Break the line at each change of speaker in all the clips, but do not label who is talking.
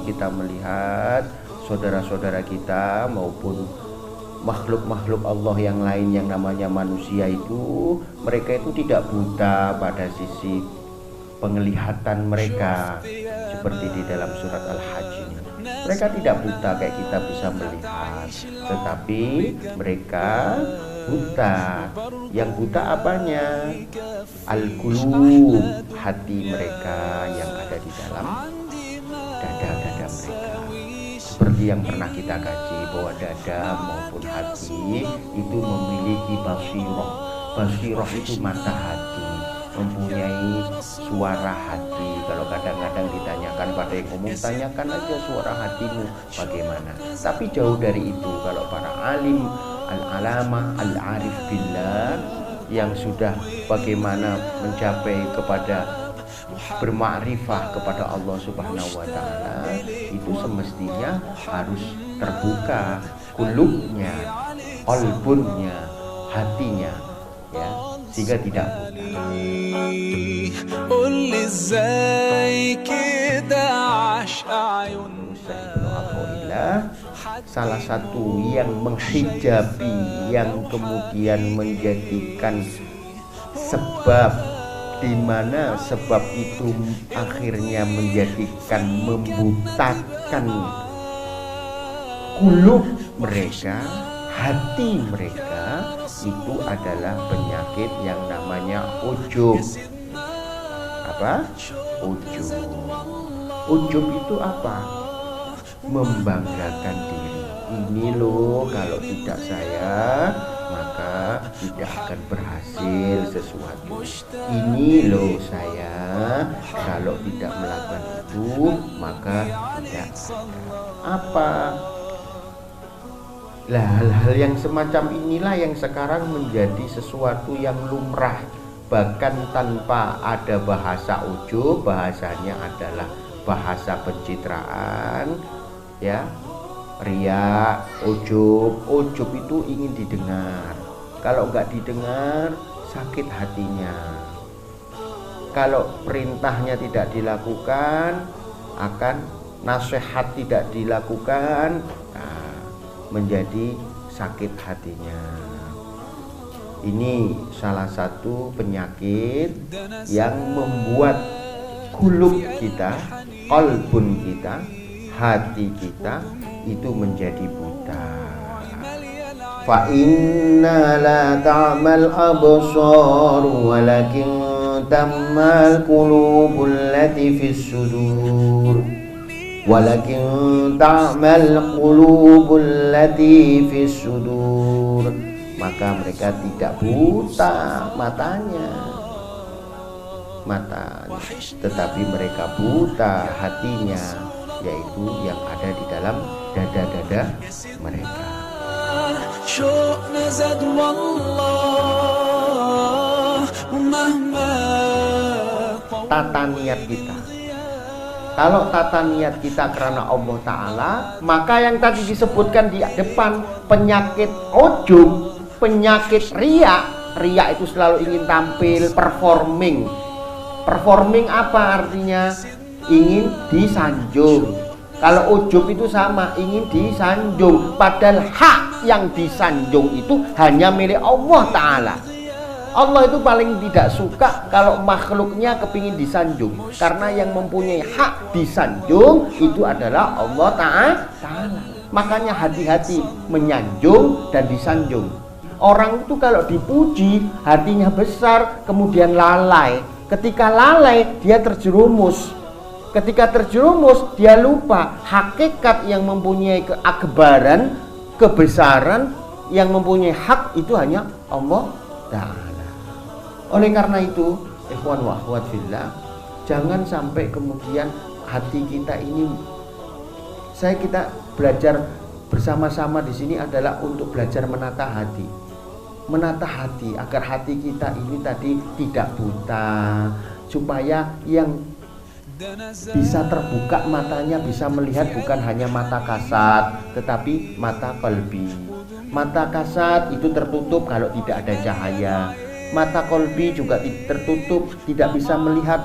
kita melihat saudara-saudara kita maupun makhluk-makhluk Allah yang lain yang namanya manusia itu, mereka itu tidak buta pada sisi penglihatan mereka, seperti di dalam surat Al-Hajj ini. Mereka tidak buta kayak kita bisa melihat, tetapi mereka buta. Yang buta apanya? Al-qulub, hati mereka yang ada di dalam dada-dada mereka. Seperti yang pernah kita kaji bahwa dada maupun hati itu memiliki basirah. Basirah itu mata hati, mempunyai suara hati. Kalau kadang-kadang ditanyakan pada yang umum, tanyakan aja suara hatimu bagaimana. Tapi jauh dari itu, kalau para alim, al-alama, al-arif billah yang sudah bagaimana mencapai kepada bermakrifah kepada Allah Subhanahu wa taala, itu semestinya harus terbuka kulubnya, qalbunnya, hatinya, ya, sehingga tidak buta. Salah satu yang menghijabi, yang kemudian menjadikan sebab, di mana sebab itu akhirnya menjadikan membutakan kulub mereka, hati mereka, itu adalah penyakit yang namanya ujub. Apa? Ujub. Ujub itu apa? Membanggakan diri. Ini loh, kalau tidak saya maka tidak akan berhasil sesuatu. Ini loh saya, kalau tidak melakukan itu maka tidak ada. Apa? Lah, hal-hal yang semacam inilah yang sekarang menjadi sesuatu yang lumrah, bahkan tanpa ada bahasa ujub, bahasanya adalah bahasa pencitraan, ya. Riya, ujub itu ingin didengar. Kalau enggak didengar, sakit hatinya. Kalau perintahnya tidak dilakukan, akan nasihat tidak dilakukan, menjadi sakit hatinya. Ini salah satu penyakit yang membuat kulub kita, qalbun kita, hati kita itu menjadi buta. Fa inna la ta'mal absar walakin ta'mal qulubul lati fis sudur. Walakin ta'mal qulubul lati fis sudur. Maka mereka tidak buta matanya, tetapi mereka buta hatinya, yaitu yang ada di dalam dada-dada mereka. Tata niat kita. Kalau tata niat kita karena Allah Ta'ala, maka yang tadi disebutkan di depan, penyakit ujub, penyakit riya. Riya itu selalu ingin tampil, performing. Performing apa artinya? Ingin disanjung. Kalau ujub itu sama, ingin disanjung, padahal hak yang disanjung itu hanya milik Allah Ta'ala. Allah itu paling tidak suka kalau makhluknya kepingin disanjung, karena yang mempunyai hak disanjung itu adalah Allah Ta'ala. Makanya hati-hati menyanjung dan disanjung. Orang itu kalau dipuji hatinya besar, kemudian lalai. Ketika lalai dia terjerumus. Ketika terjerumus, dia lupa hakikat yang mempunyai keakbaran, kebesaran, yang mempunyai hak itu hanya Allah Ta'ala. Oleh karena itu, ikhwan wa akhwat fillah, jangan sampai kemudian hati kita ini, kita belajar bersama-sama di sini adalah untuk belajar menata hati. Menata hati agar hati kita ini tadi tidak buta, supaya yang bisa terbuka matanya, bisa melihat bukan hanya mata kasat, tetapi mata qalbi. Mata kasat itu tertutup kalau tidak ada cahaya. Mata qalbi juga tertutup, tidak bisa melihat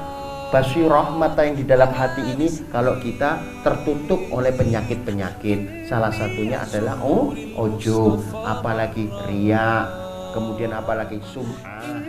basirah, mata yang di dalam hati ini kalau kita tertutup oleh penyakit-penyakit. Salah satunya adalah ujub, apalagi riya, kemudian apalagi sum'ah.